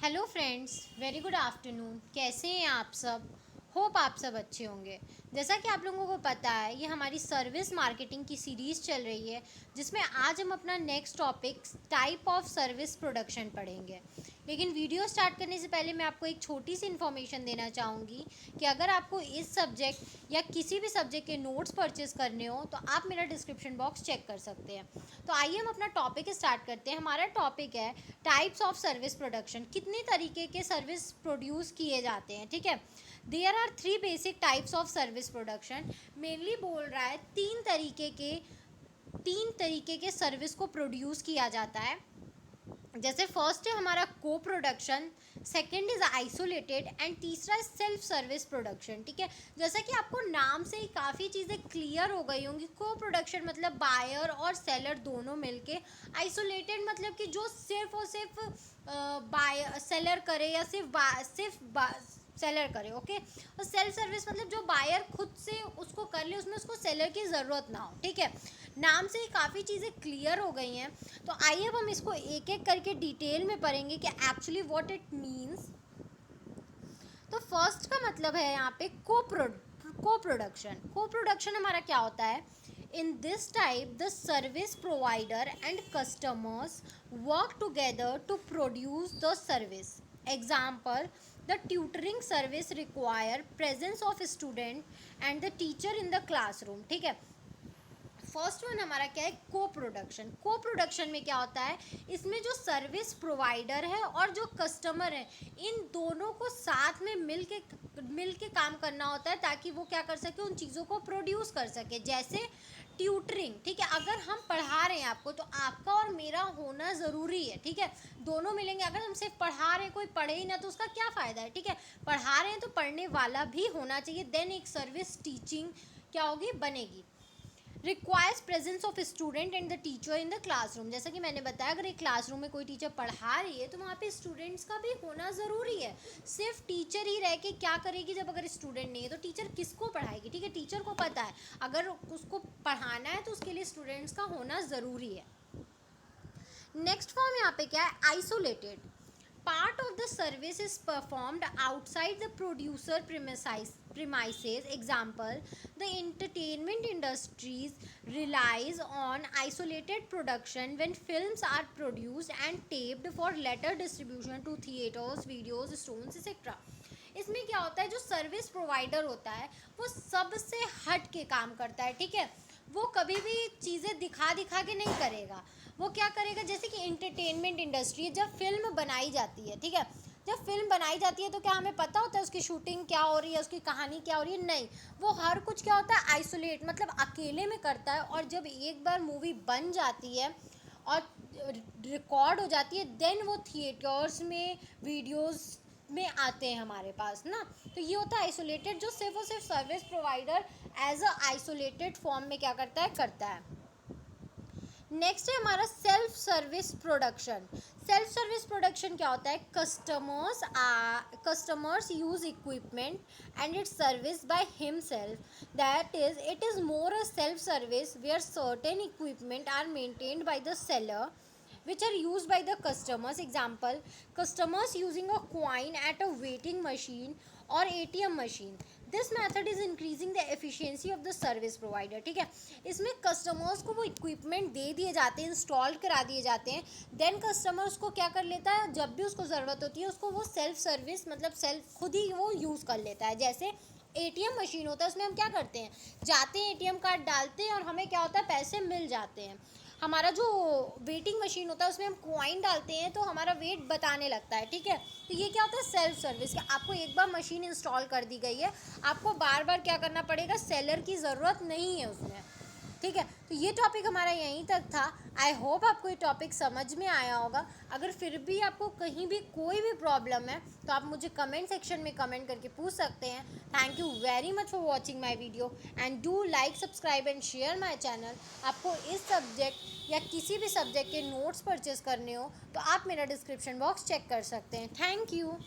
Hello friends, very good afternoon. कैसे हैं आप सब? होप आप सब अच्छे होंगे। जैसा कि आप लोगों को पता है, ये हमारी सर्विस मार्केटिंग की सीरीज़ चल रही है, जिसमें आज हम अपना next topic type of service production पढ़ेंगे। लेकिन वीडियो स्टार्ट करने से पहले मैं आपको एक छोटी सी इन्फॉर्मेशन देना चाहूँगी कि अगर आपको इस सब्जेक्ट या किसी भी सब्जेक्ट के नोट्स परचेज़ करने हो तो आप मेरा डिस्क्रिप्शन बॉक्स चेक कर सकते हैं। तो आइए हम अपना टॉपिक स्टार्ट करते हैं। हमारा टॉपिक है टाइप्स ऑफ सर्विस प्रोडक्शन। कितने तरीके के सर्विस प्रोड्यूस किए जाते हैं, ठीक है। There are 3 basic types of service production. Mainly बोल रहा है तीन तरीके के सर्विस को प्रोड्यूस किया जाता है। जैसे फर्स्ट है हमारा को production, second is isolated and तीसरा है सेल्फ सर्विस प्रोडक्शन, ठीक है। जैसा कि आपको नाम से ही काफ़ी चीज़ें क्लियर हो गई होंगी। को प्रोडक्शन मतलब बायर और सेलर दोनों मिलके, आइसोलेटेड मतलब कि जो सिर्फ और सिर्फ बाय सेलर करे या सिर्फ सेलर करे, ओके। और सेल्फ सर्विस मतलब जो बायर खुद से उसको कर ले, उसमें उसको सेलर की ज़रूरत ना हो, ठीक है। नाम से ही काफ़ी चीज़ें क्लियर हो गई हैं। तो आइए अब हम इसको एक एक करके डिटेल में पढ़ेंगे कि एक्चुअली व्हाट इट मीन्स। तो फर्स्ट का मतलब है यहाँ पे को प्रोडक्शन। को प्रोडक्शन हमारा क्या होता है? In this type the service provider and customers work together to produce the service. Example, the tutoring service require presence of student and the teacher in the classroom, ठीक है। फर्स्ट वन हमारा क्या है? को प्रोडक्शन। को production में क्या होता है? इसमें जो सर्विस प्रोवाइडर है और जो कस्टमर है, इन दोनों को साथ में मिल के काम करना होता है, ताकि वो क्या कर सके, उन चीज़ों को प्रोड्यूस कर सके। जैसे ट्यूटरिंग, ठीक है। अगर हम पढ़ा रहे हैं आपको, तो आपका और मेरा होना ज़रूरी है, ठीक है। दोनों मिलेंगे। अगर हम सिर्फ पढ़ा रहे हैं, कोई पढ़े ही ना, तो उसका क्या फ़ायदा है, ठीक है। पढ़ा रहे हैं तो पढ़ने वाला भी होना चाहिए, देन एक सर्विस टीचिंग क्या होगी, बनेगी। Requires presence of student and the teacher in the classroom. जैसा कि मैंने बताया, अगर एक क्लासरूम में कोई टीचर पढ़ा रही है तो वहाँ पे स्टूडेंट्स का भी होना ज़रूरी है। सिर्फ टीचर ही रह के क्या करेगी? जब अगर स्टूडेंट नहीं है तो टीचर किसको पढ़ाएगी, ठीक है। टीचर को पता है अगर उसको पढ़ाना है तो उसके लिए स्टूडेंट्स का होना ज़रूरी है। नेक्स्ट फॉर्म यहाँ पे क्या है? Isolated. Part of the service is performed outside the producer premises. Example, the entertainment industries relies on isolated production when films are produced and taped for later distribution to theaters, videos, stores, etc. इसमें क्या होता है? जो service provider होता है वो सबसे हट के काम करता है, ठीक है। वो कभी भी चीज़ें दिखा दिखा के नहीं करेगा। वो क्या करेगा? जैसे कि इंटरटेनमेंट इंडस्ट्री, जब फिल्म बनाई जाती है, ठीक है। जब फिल्म बनाई जाती है तो क्या हमें पता होता है उसकी शूटिंग क्या हो रही है, उसकी कहानी क्या हो रही है? नहीं। वो हर कुछ क्या होता है? आइसोलेट मतलब अकेले में करता है। और जब एक बार मूवी बन जाती है और रिकॉर्ड हो जाती है, देन वो थिएटर्स में, वीडियोस में आते हैं हमारे पास ना। तो ये होता है आइसोलेटेड, जो सिर्फ और सिर्फ service provider as a isolated form में क्या करता है। नेक्स्ट है हमारा self service production. Self service production क्या होता है? Customers use equipment and its service by himself, that is it is more a self service where certain equipment are maintained by the seller which are used by the customers. Example, customers using a coin at a waiting machine or ATM machine. This method is increasing the efficiency of the service provider, ठीक है। इसमें customers को वो equipment दे दिए जाते हैं, install करा दिए जाते हैं। देन कस्टमर उसको क्या कर लेता है? जब भी उसको ज़रूरत होती है उसको वो सेल्फ सर्विस मतलब सेल्फ खुद ही वो यूज़ कर लेता है। जैसे एटीएम मशीन होता है, उसमें हम क्या करते हैं? जाते हैं, एटीएम कार्ड डालते हैं और हमें क्या होता है? पैसे मिल जाते हैं। हमारा जो वेटिंग मशीन होता है उसमें हम कॉइन डालते हैं तो हमारा वेट बताने लगता है, ठीक है। तो ये क्या होता है? Self service. कि आपको एक बार मशीन इंस्टॉल कर दी गई है, आपको बार बार क्या करना पड़ेगा? सेलर की ज़रूरत नहीं है उसमें, ठीक है। तो ये टॉपिक हमारा यहीं तक था। आई होप आपको ये टॉपिक समझ में आया होगा। अगर फिर भी आपको कहीं भी कोई भी प्रॉब्लम है तो आप मुझे कमेंट सेक्शन में कमेंट करके पूछ सकते हैं। Thank you very much for watching my video and do like, subscribe and share my channel. आपको इस सब्जेक्ट या किसी भी सब्जेक्ट के नोट्स परचेज करने हो तो आप मेरा डिस्क्रिप्शन बॉक्स चेक कर सकते हैं। Thank you.